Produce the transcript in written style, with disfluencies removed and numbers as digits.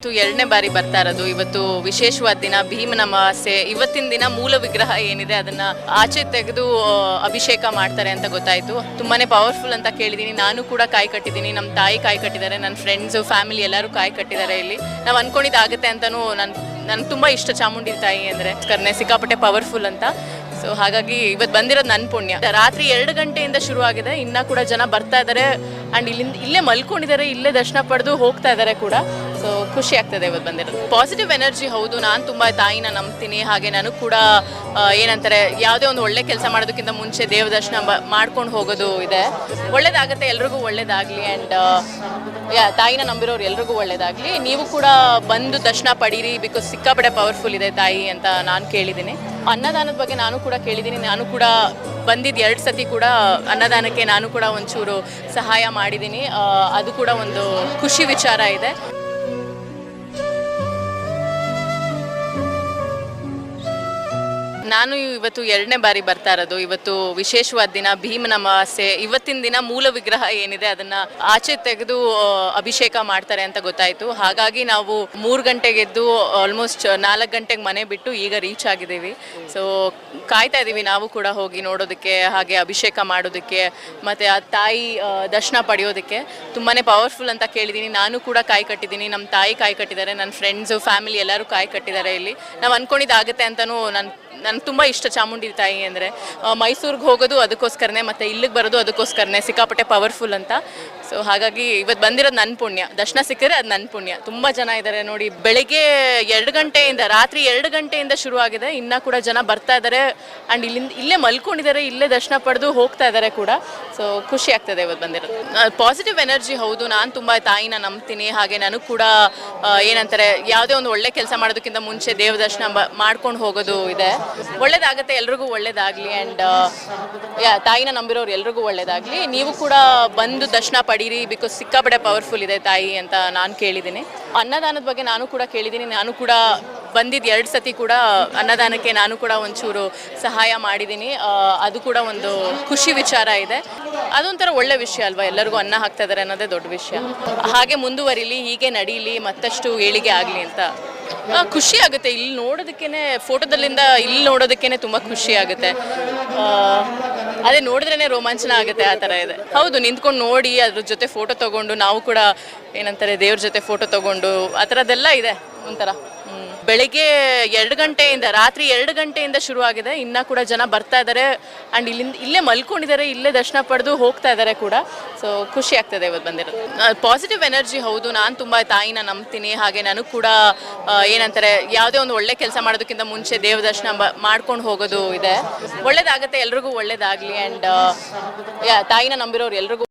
ಎರಡನೇ ಬಾರಿ ಬರ್ತಾ ಇರೋದು. ಇವತ್ತು ವಿಶೇಷವಾದ ದಿನ, ಭೀಮನ ಅಮಾವಾಸ್ಯೆ. ಇವತ್ತಿನ ದಿನ ಮೂಲ ವಿಗ್ರಹ ಏನಿದೆ ಅದನ್ನ ಆಚೆ ತೆಗೆದು ಅಭಿಷೇಕ ಮಾಡ್ತಾರೆ ಅಂತ ಗೊತ್ತಾಯ್ತು. ತುಂಬಾನೇ ಪವರ್ಫುಲ್ ಅಂತ ಕೇಳಿದೀನಿ. ನಾನು ಕೂಡ ಕಾಯಿ ಕಟ್ಟಿದ್ದೀನಿ, ನಮ್ಮ ತಾಯಿ ಕಾಯಿ ಕಟ್ಟಿದ್ದಾರೆ, ನನ್ನ ಫ್ರೆಂಡ್ಸ್ ಫ್ಯಾಮಿಲಿ ಎಲ್ಲರೂ ಕಾಯಿ ಕಟ್ಟಿದ್ದಾರೆ. ಇಲ್ಲಿ ನಾವು ಅನ್ಕೊಂಡಿದ್ದಾಗುತ್ತೆ ಅಂತಾನು ನನ್ಗೆ ತುಂಬಾ ಇಷ್ಟ ಚಾಮುಂಡಿ ತಾಯಿ ಅಂದ್ರೆ ಸಿಕ್ಕಾಪಟ್ಟೆ ಪವರ್ಫುಲ್ ಅಂತ. ಸೊ ಹಾಗಾಗಿ ಇವತ್ತು ಬಂದಿರೋದು ನನ್ನ ಪುಣ್ಯ. ರಾತ್ರಿ 2 ಗಂಟೆಯಿಂದ ಶುರು ಆಗಿದೆ, ಇನ್ನ ಕೂಡ ಜನ ಬರ್ತಾ ಇದ್ದಾರೆ. ಅಂಡ್ ಇಲ್ಲೇ ಮಲ್ಕೊಂಡಿದ್ದಾರೆ, ಇಲ್ಲೇ ದರ್ಶನ ಪಡೆದು ಹೋಗ್ತಾ ಇದ್ದಾರೆ ಕೂಡ. ಸೊ ಖುಷಿ ಆಗ್ತದೆ ಇವತ್ತು ಬಂದಿರೋದು. Positive energy. ಹೌದು, ನಾನು ತುಂಬ ತಾಯಿನ ನಂಬ್ತೀನಿ. ಹಾಗೆ ನಾನು ಕೂಡ ಏನಂತಾರೆ, ಯಾವುದೇ ಒಂದು ಒಳ್ಳೆ ಕೆಲಸ ಮಾಡೋದಕ್ಕಿಂತ ಮುಂಚೆ ದೇವ ದರ್ಶನ ಮಾಡ್ಕೊಂಡು ಹೋಗೋದು ಇದೆ. ಒಳ್ಳೇದಾಗುತ್ತೆ, ಎಲ್ರಿಗೂ ಒಳ್ಳೇದಾಗಲಿ. ಆ್ಯಂಡ್ ತಾಯಿನ ನಂಬಿರೋರು ಎಲ್ರಿಗೂ ಒಳ್ಳೇದಾಗಲಿ. ನೀವು ಕೂಡ ಬಂದು ದರ್ಶನ ಪಡೀರಿ, ಬಿಕಾಸ್ ಸಿಕ್ಕಾಪಟ್ಟೆ ಪವರ್ಫುಲ್ ಇದೆ ತಾಯಿ ಅಂತ ನಾನು ಕೇಳಿದ್ದೀನಿ. ಅನ್ನದಾನದ ಬಗ್ಗೆ ನಾನು ಕೂಡ ಕೇಳಿದ್ದೀನಿ. ನಾನು ಕೂಡ ಬಂದಿದ್ದು 2 ಸತಿ ಕೂಡ ಅನ್ನದಾನಕ್ಕೆ ನಾನು ಕೂಡ ಒಂಚೂರು ಸಹಾಯ ಮಾಡಿದ್ದೀನಿ. ಅದು ಕೂಡ ಒಂದು ಖುಷಿ ವಿಚಾರ ಇದೆ. ನಾನು ಇವತ್ತು 2ನೇ ಬಾರಿ ಬರ್ತಾ ಇರೋದು. ಇವತ್ತು ವಿಶೇಷವಾದ ದಿನ, ಭೀಮನ ಅಮಾವಾಸ್ಯೆ. ಇವತ್ತಿನ ದಿನ ಮೂಲ ವಿಗ್ರಹ ಏನಿದೆ ಅದನ್ನ ಆಚೆ ತೆಗೆದು ಅಭಿಷೇಕ ಮಾಡ್ತಾರೆ ಅಂತ ಗೊತ್ತಾಯ್ತು. ಹಾಗಾಗಿ ನಾವು 3 ಗಂಟೆಗೆ ಎದ್ದು ಆಲ್ಮೋಸ್ಟ್ 4 ಗಂಟೆಗೆ ಮನೆ ಬಿಟ್ಟು ಈಗ ರೀಚ್ ಆಗಿದ್ದೀವಿ. ಸೊ ಕಾಯ್ತಾ ಇದ್ದೀವಿ ನಾವು ಕೂಡ ಹೋಗಿ ನೋಡೋದಕ್ಕೆ, ಹಾಗೆ ಅಭಿಷೇಕ ಮಾಡೋದಕ್ಕೆ, ಮತ್ತೆ ಆ ತಾಯಿ ದರ್ಶನ ಪಡೆಯೋದಕ್ಕೆ. ತುಂಬಾನೇ ಪವರ್ಫುಲ್ ಅಂತ ಕೇಳಿದ್ದೀನಿ. ನಾನು ಕೂಡ ಕಾಯಿ ಕಟ್ಟಿದ್ದೀನಿ, ನಮ್ಮ ತಾಯಿ ಕಾಯಿ ಕಟ್ಟಿದ್ದಾರೆ, ನನ್ನ ಫ್ರೆಂಡ್ಸ್ ಫ್ಯಾಮಿಲಿ ಎಲ್ಲರೂ ಕಾಯಿ ಕಟ್ಟಿದ್ದಾರೆ. ಇಲ್ಲಿ ನಾವು ಅನ್ಕೊಂಡಿದ್ದಾಗುತ್ತೆ ಅಂತಾನು ನನ್ಗೆ ತುಂಬ ಇಷ್ಟ ಚಾಮುಂಡಿ ತಾಯಿ ಅಂದರೆ. ಮೈಸೂರಿಗೆ ಹೋಗೋದು ಅದಕ್ಕೋಸ್ಕರನೇ, ಮತ್ತು ಇಲ್ಲಿಗೆ ಬರೋದು ಅದಕ್ಕೋಸ್ಕರನೇ. ಸಿಕ್ಕಾಪಟ್ಟೆ ಪವರ್ಫುಲ್ ಅಂತ. ಸೊ ಹಾಗಾಗಿ ಇವತ್ತು ಬಂದಿರೋದು ನನ್ನ ಪುಣ್ಯ. ದರ್ಶನ ಸಿಕ್ಕರೆ ಅದು ನನ್ನ ಪುಣ್ಯ. ತುಂಬ ಜನ ಇದ್ದಾರೆ ನೋಡಿ. ಬೆಳಿಗ್ಗೆ 2 ಗಂಟೆಯಿಂದ, ರಾತ್ರಿ 2 ಗಂಟೆಯಿಂದ ಶುರು ಆಗಿದೆ, ಇನ್ನೂ ಕೂಡ ಜನ ಬರ್ತಾ ಇದ್ದಾರೆ. ಆ್ಯಂಡ್ ಇಲ್ಲೇ ಮಲ್ಕೊಂಡಿದ್ದಾರೆ, ಇಲ್ಲೇ ದರ್ಶನ ಪಡೆದು ಹೋಗ್ತಾ ಇದ್ದಾರೆ ಕೂಡ. ಸೊ ಖುಷಿ ಆಗ್ತದೆ ಇವತ್ತು ಬಂದಿರೋದು. Positive energy. ಹೌದು, ನಾನು ತುಂಬ ತಾಯಿನ ನಂಬ್ತೀನಿ. ಹಾಗೆ ನಾನು ಕೂಡ ಏನಂತಾರೆ, ಯಾವುದೇ ಒಂದು ಒಳ್ಳೆ ಕೆಲಸ ಮಾಡೋದಕ್ಕಿಂತ ಮುಂಚೆ ದೇವ ದರ್ಶನ ಮಾಡ್ಕೊಂಡು ಹೋಗೋದು ಇದೆ. ಒಳ್ಳೇದಾಗುತ್ತೆ, ಎಲ್ರಿಗೂ ಒಳ್ಳೇದಾಗಲಿ. ಆ್ಯಂಡ್ ತಾಯಿನ ನಂಬಿರೋರು ಎಲ್ರಿಗೂ ಒಳ್ಳೇದಾಗಲಿ. ನೀವು ಕೂಡ ಬಂದು ದರ್ಶನ ಪಡೀರಿ, ಬಿಕಾಸ್ ಸಿಕ್ಕಾಪಟ್ಟೆ ಪವರ್ಫುಲ್ ಇದೆ ತಾಯಿ ಅಂತ ನಾನು ಕೇಳಿದ್ದೀನಿ. ಅನ್ನದಾನದ ಬಗ್ಗೆ ನಾನು ಕೂಡ ಕೇಳಿದ್ದೀನಿ. ನಾನು ಕೂಡ ಬಂದಿದ್ದು 2 ಸತಿ ಕೂಡ ಅನ್ನದಾನಕ್ಕೆ ನಾನು ಕೂಡ ಒಂಚೂರು ಸಹಾಯ ಮಾಡಿದ್ದೀನಿ. ಅದು ಕೂಡ ಒಂದು ಖುಷಿ ವಿಚಾರ ಇದೆ. ಅದೊಂಥರ ಒಳ್ಳೆ ವಿಷಯ ಅಲ್ವಾ, ಎಲ್ಲರಿಗೂ ಅನ್ನ ಹಾಕ್ತಾ ಇದ್ದಾರೆ ಅನ್ನೋದೇ ದೊಡ್ಡ ವಿಷಯ. ಹಾಗೆ ಮುಂದುವರಿಲಿ, ಹೀಗೆ ನಡೀಲಿ, ಮತ್ತಷ್ಟು ಏಳಿಗೆ ಆಗಲಿ ಅಂತ ಖುಷಿ ಆಗುತ್ತೆ. ಇಲ್ಲಿ ನೋಡೋದಕ್ಕೇನೆ, ಫೋಟೋದಲ್ಲಿಂದ ಇಲ್ಲಿ ನೋಡೋದಕ್ಕೇನೆ ತುಂಬ ಖುಷಿ ಆಗುತ್ತೆ. ಅದೇ ನೋಡಿದ್ರೇ ರೋಮಾಂಚನ ಆಗುತ್ತೆ, ಆ ಥರ ಇದೆ. ಹೌದು, ನಿಂತ್ಕೊಂಡು ನೋಡಿ ಅದ್ರ ಜೊತೆ ಫೋಟೋ ತೊಗೊಂಡು, ನಾವು ಕೂಡ ಏನಂತಾರೆ ದೇವ್ರ ಜೊತೆ ಫೋಟೋ ತೊಗೊಂಡು, ಆ ಥರದ್ದೆಲ್ಲ ಇದೆ ಒಂಥರ. ಬೆಳಿಗ್ಗೆ 2 ಗಂಟೆಯಿಂದ, ರಾತ್ರಿ 2 ಗಂಟೆಯಿಂದ ಶುರು ಆಗಿದೆ, ಇನ್ನೂ ಕೂಡ ಜನ ಬರ್ತಾ ಇದ್ದಾರೆ. ಆ್ಯಂಡ್ ಇಲ್ಲೇ ಮಲ್ಕೊಂಡಿದ್ದಾರೆ, ಇಲ್ಲೇ ದರ್ಶನ ಪಡೆದು ಹೋಗ್ತಾ ಇದ್ದಾರೆ ಕೂಡ. ಸೊ ಖುಷಿ ಆಗ್ತದೆ ಇವತ್ತು ಬಂದಿರೋದು. Positive energy. ಹೌದು, ನಾನು ತುಂಬ ತಾಯಿನ ನಂಬ್ತೀನಿ. ಹಾಗೆ ನಾನು ಕೂಡ ಏನಂತಾರೆ, ಯಾವುದೇ ಒಂದು ಒಳ್ಳೆ ಕೆಲಸ ಮಾಡೋದಕ್ಕಿಂತ ಮುಂಚೆ ದೇವ ದರ್ಶನ ಮಾಡ್ಕೊಂಡು ಹೋಗೋದು ಇದೆ. ಒಳ್ಳೇದಾಗುತ್ತೆ, ಎಲ್ರಿಗೂ ಒಳ್ಳೇದಾಗಲಿ. ಆ್ಯಂಡ್ ತಾಯಿನ ನಂಬಿರೋರು ಎಲ್ರಿಗೂ